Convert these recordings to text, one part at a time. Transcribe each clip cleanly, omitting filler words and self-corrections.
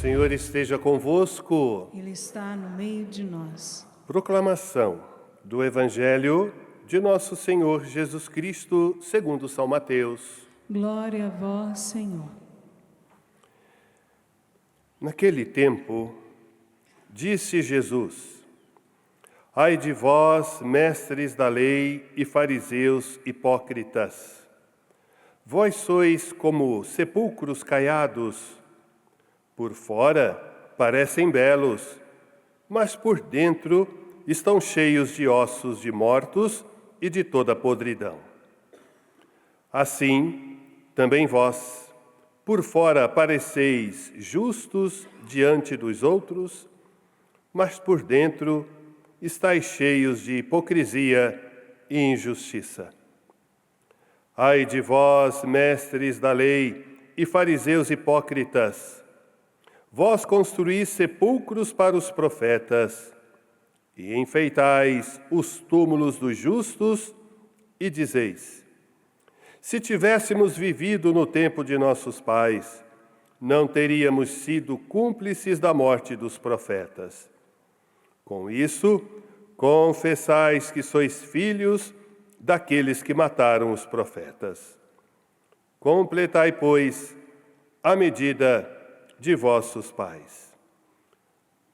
Senhor esteja convosco. Ele está no meio de nós. Proclamação do Evangelho de Nosso Senhor Jesus Cristo, segundo São Mateus. Glória a vós, Senhor. Naquele tempo, disse Jesus: Ai de vós, mestres da lei e fariseus hipócritas! Vós sois como sepulcros caiados. Por fora parecem belos, mas por dentro estão cheios de ossos de mortos e de toda podridão. Assim, também vós, por fora pareceis justos diante dos outros, mas por dentro estáis cheios de hipocrisia e injustiça. Ai de vós, mestres da lei e fariseus hipócritas! Vós construís sepulcros para os profetas e enfeitais os túmulos dos justos e dizeis: se tivéssemos vivido no tempo de nossos pais, não teríamos sido cúmplices da morte dos profetas. Com isso, confessais que sois filhos daqueles que mataram os profetas. Completai, pois, a medida de vossos pais.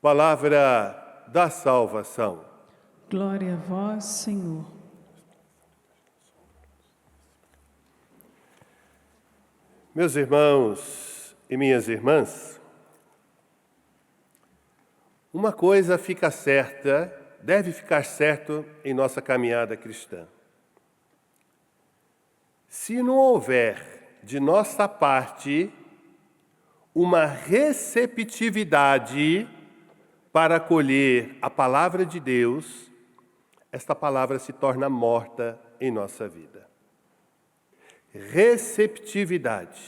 Palavra da salvação. Glória a vós, Senhor. Meus irmãos e minhas irmãs, uma coisa fica certa, deve ficar certo em nossa caminhada cristã. Se não houver de nossa parte uma receptividade para acolher a palavra de Deus, esta palavra se torna morta em nossa vida. Receptividade.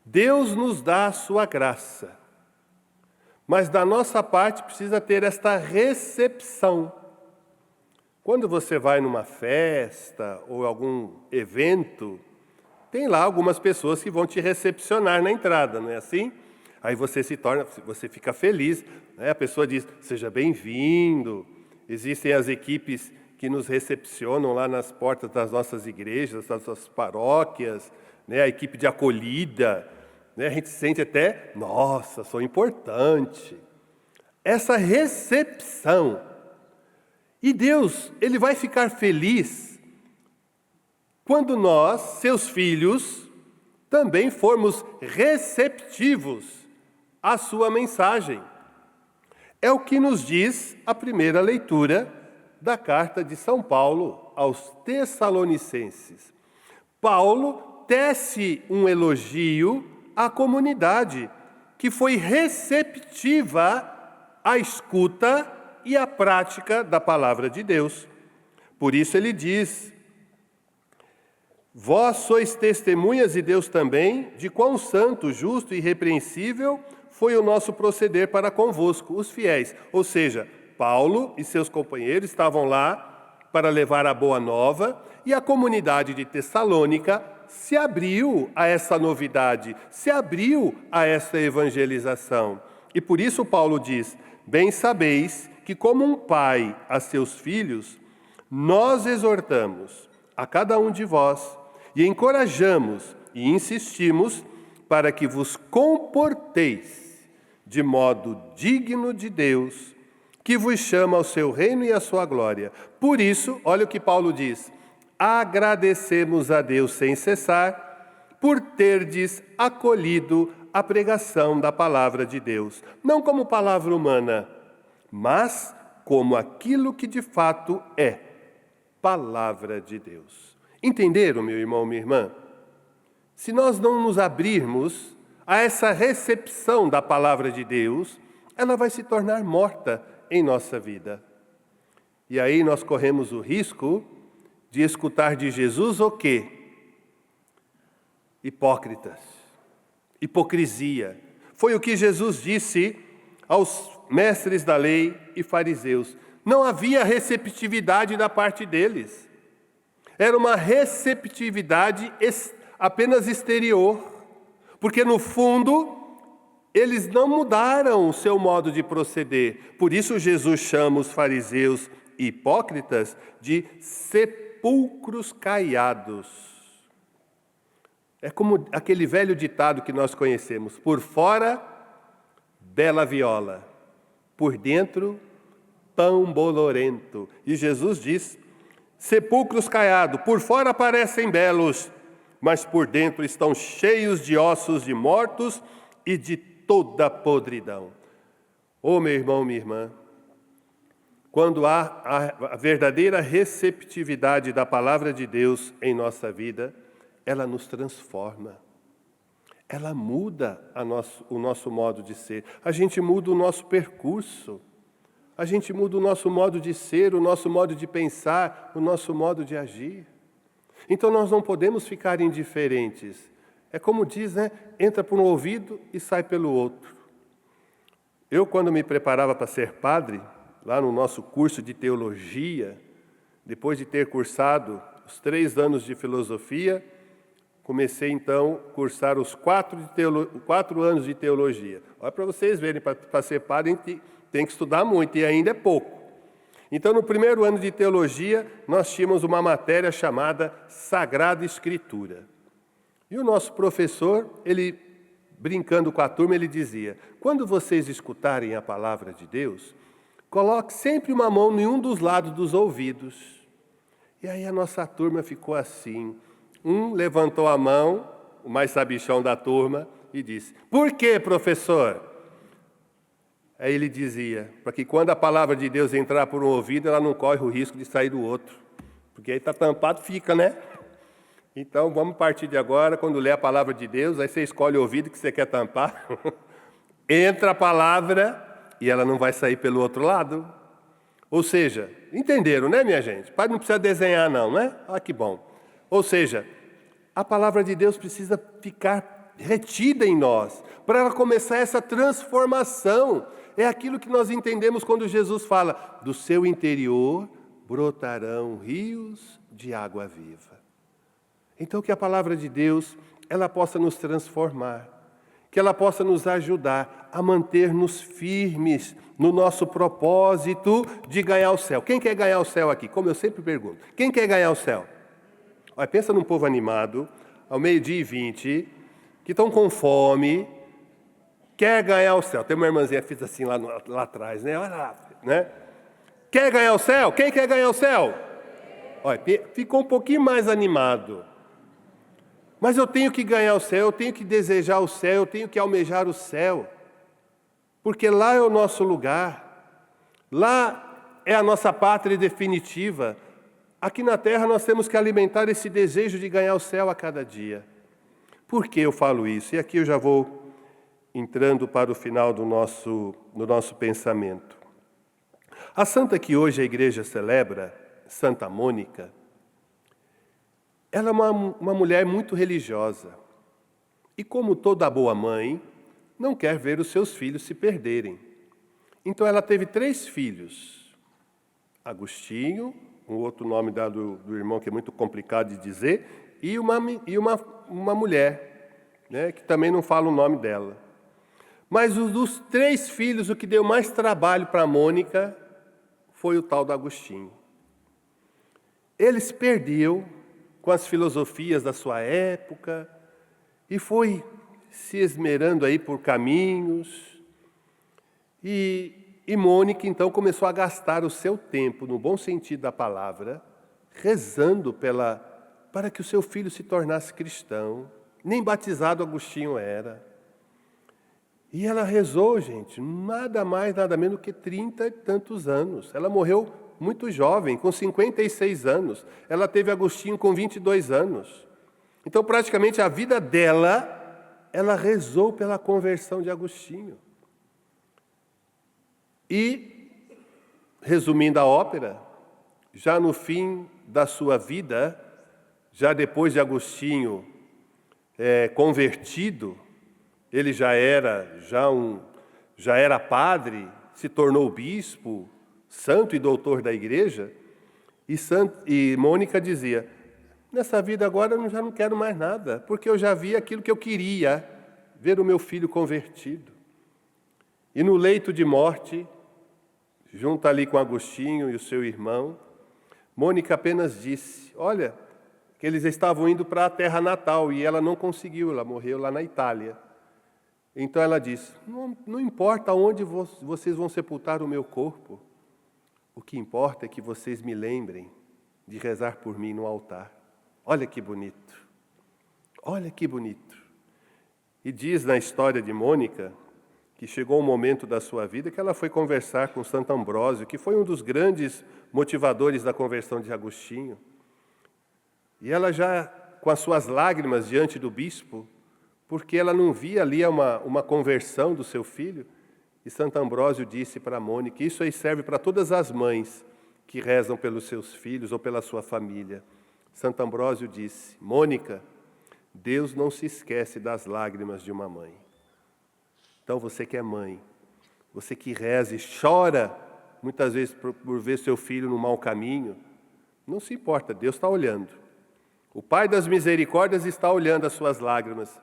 Deus nos dá a sua graça, mas da nossa parte precisa ter esta recepção. Quando você vai numa festa ou algum evento, tem lá algumas pessoas que vão te recepcionar na entrada, não é assim? Aí você fica feliz, né? A pessoa diz, seja bem-vindo. Existem as equipes que nos recepcionam lá nas portas das nossas igrejas, das nossas paróquias, né? A equipe de acolhida, né? A gente sente até, nossa, sou importante. Essa recepção. E Deus, Ele vai ficar feliz quando nós, seus filhos, também formos receptivos à sua mensagem. É o que nos diz a primeira leitura da carta de São Paulo aos Tessalonicenses. Paulo tece um elogio à comunidade que foi receptiva à escuta e à prática da palavra de Deus. Por isso ele diz: vós sois testemunhas, e Deus também, de quão santo, justo e irrepreensível foi o nosso proceder para convosco, os fiéis. Ou seja, Paulo e seus companheiros estavam lá para levar a boa nova, e a comunidade de Tessalônica se abriu a essa novidade, se abriu a essa evangelização. E por isso Paulo diz: bem sabeis que, como um pai a seus filhos, nós exortamos a cada um de vós, e encorajamos e insistimos para que vos comporteis de modo digno de Deus, que vos chama ao seu reino e à sua glória. Por isso, olha o que Paulo diz: agradecemos a Deus sem cessar por terdes acolhido a pregação da palavra de Deus, não como palavra humana, mas como aquilo que de fato é, palavra de Deus. Entenderam, meu irmão, minha irmã? Se nós não nos abrirmos a essa recepção da palavra de Deus, ela vai se tornar morta em nossa vida. E aí nós corremos o risco de escutar de Jesus o quê? Hipócritas, hipocrisia. Foi o que Jesus disse aos mestres da lei e fariseus. Não havia receptividade da parte deles. Era uma receptividade apenas exterior, porque no fundo Eles não mudaram o seu modo de proceder. Por isso Jesus chama os fariseus hipócritas de sepulcros caiados. É como aquele velho ditado que nós conhecemos: por fora, bela viola, por dentro, pão bolorento. E Jesus diz: sepulcros caiados, por fora parecem belos, mas por dentro estão cheios de ossos de mortos e de toda podridão. Ô meu irmão, minha irmã, quando há a verdadeira receptividade da palavra de Deus em nossa vida, ela nos transforma. Ela muda o nosso modo de ser. A gente muda o nosso percurso. A gente muda o nosso modo de ser, o nosso modo de pensar, o nosso modo de agir. Então nós não podemos ficar indiferentes. É como diz, né? Entra por um ouvido e sai pelo outro. Eu, quando me preparava para ser padre, lá no nosso curso de teologia, depois de ter cursado os 3 anos de filosofia, comecei então a cursar os 4 anos de teologia. Olha para vocês verem, para ser padre tem que estudar muito e ainda é pouco. Então, no primeiro ano de teologia, nós tínhamos uma matéria chamada Sagrada Escritura. E o nosso professor, ele, brincando com a turma, ele dizia: quando vocês escutarem a palavra de Deus, coloque sempre uma mão em um dos lados dos ouvidos. E aí a nossa turma ficou assim. Um levantou a mão, o mais sabichão da turma, e disse: por quê, professor? Aí ele dizia, para que quando a palavra de Deus entrar por um ouvido, ela não corre o risco de sair do outro. Porque aí está tampado, fica, né? Então, vamos partir de agora, quando ler a palavra de Deus, aí você escolhe o ouvido que você quer tampar. Entra a palavra e ela não vai sair pelo outro lado. Ou seja, entenderam, né, minha gente? Pai, não precisa desenhar não, né? Ah, que bom. Ou seja, a palavra de Deus precisa ficar retida em nós, para ela começar essa transformação. É aquilo que nós entendemos quando Jesus fala: do seu interior brotarão rios de água viva. Então, que a palavra de Deus, ela possa nos transformar, que ela possa nos ajudar a manter-nos firmes no nosso propósito de ganhar o céu. Quem quer ganhar o céu aqui? Como eu sempre pergunto, quem quer ganhar o céu? Olha, pensa num povo animado, ao 12:20, que estão com fome, quer ganhar o céu. Tem uma irmãzinha que fez assim lá atrás, né? Olha lá, né? Quer ganhar o céu? Quem quer ganhar o céu? Olha, ficou um pouquinho mais animado. Mas eu tenho que ganhar o céu, eu tenho que desejar o céu, eu tenho que almejar o céu. Porque lá é o nosso lugar. Lá é a nossa pátria definitiva. Aqui na terra nós temos que alimentar esse desejo de ganhar o céu a cada dia. Por que eu falo isso? E aqui eu já vou entrando para o final do nosso pensamento. A santa que hoje a igreja celebra, Santa Mônica, ela é uma mulher muito religiosa. E como toda boa mãe, não quer ver os seus filhos se perderem. Então ela teve 3 filhos. Agostinho, um outro nome dado do irmão que é muito complicado de dizer, e uma mulher, né, que também não fala o nome dela. Mas dos 3 filhos, o que deu mais trabalho para Mônica foi o tal do Agostinho. Ele se perdeu com as filosofias da sua época e foi se esmerando aí por caminhos. E Mônica, então, começou a gastar o seu tempo, no bom sentido da palavra, rezando para que o seu filho se tornasse cristão. Nem batizado Agostinho era. E ela rezou, gente, nada mais, nada menos que 30 e tantos anos. Ela morreu muito jovem, com 56 anos. Ela teve Agostinho com 22 anos. Então, praticamente, a vida dela, ela rezou pela conversão de Agostinho. E, resumindo a ópera, já no fim da sua vida, já depois de Agostinho convertido, ele já era padre, se tornou bispo, santo e doutor da igreja, e Mônica dizia: nessa vida agora eu já não quero mais nada, porque eu já vi aquilo que eu queria, ver o meu filho convertido. E no leito de morte, junto ali com Agostinho e o seu irmão, Mônica apenas disse, olha, que eles estavam indo para a terra natal e ela não conseguiu, ela morreu lá na Itália. Então ela disse, não importa onde vocês vão sepultar o meu corpo, o que importa é que vocês me lembrem de rezar por mim no altar. Olha que bonito, olha que bonito. E diz na história de Mônica, que chegou um momento da sua vida que ela foi conversar com Santo Ambrósio, que foi um dos grandes motivadores da conversão de Agostinho. E ela já, com as suas lágrimas diante do bispo, porque ela não via ali uma conversão do seu filho, e Santo Ambrósio disse para Mônica, isso aí serve para todas as mães que rezam pelos seus filhos ou pela sua família. Santo Ambrósio disse, Mônica, Deus não se esquece das lágrimas de uma mãe. Então você que é mãe, você que reza e chora, muitas vezes por ver seu filho no mau caminho, não se importa, Deus está olhando. O Pai das Misericórdias está olhando as suas lágrimas.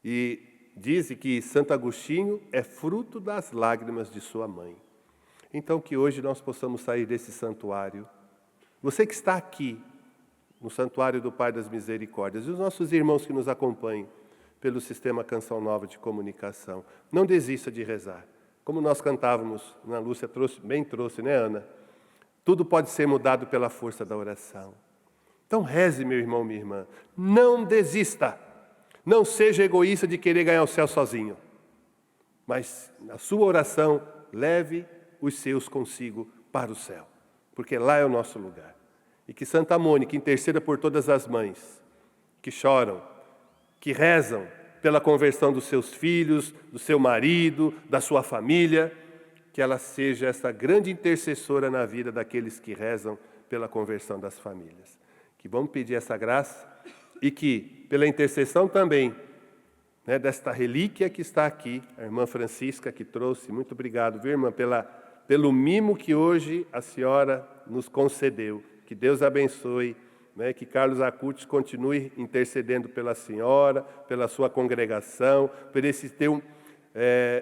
E diz que Santo Agostinho é fruto das lágrimas de sua mãe. Então que hoje nós possamos sair desse santuário. Você que está aqui, no santuário do Pai das Misericórdias, e os nossos irmãos que nos acompanham pelo Sistema Canção Nova de Comunicação, não desista de rezar. Como nós cantávamos, Ana Lúcia bem trouxe, né, Ana? Tudo pode ser mudado pela força da oração. Então reze, meu irmão, minha irmã. Não desista. Não seja egoísta de querer ganhar o céu sozinho. Mas na sua oração, leve os seus consigo para o céu. Porque lá é o nosso lugar. E que Santa Mônica interceda por todas as mães que choram, que rezam pela conversão dos seus filhos, do seu marido, da sua família, que ela seja essa grande intercessora na vida daqueles que rezam pela conversão das famílias. Que vamos pedir essa graça e que, pela intercessão também, né, desta relíquia que está aqui, a irmã Francisca que trouxe, muito obrigado, viu, irmã, pelo mimo que hoje a senhora nos concedeu. Que Deus abençoe, né, que Carlos Acutis continue intercedendo pela senhora, pela sua congregação, por esse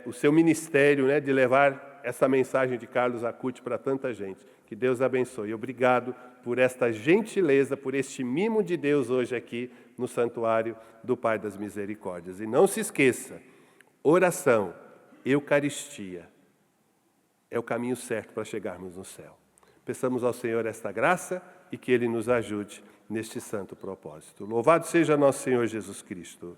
o seu ministério, né, de levar essa mensagem de Carlos Acutis para tanta gente. Que Deus abençoe. Obrigado por esta gentileza, por este mimo de Deus hoje aqui no Santuário do Pai das Misericórdias. E não se esqueça, oração, Eucaristia, é o caminho certo para chegarmos no céu. Peçamos ao Senhor esta graça e que Ele nos ajude neste santo propósito. Louvado seja nosso Senhor Jesus Cristo.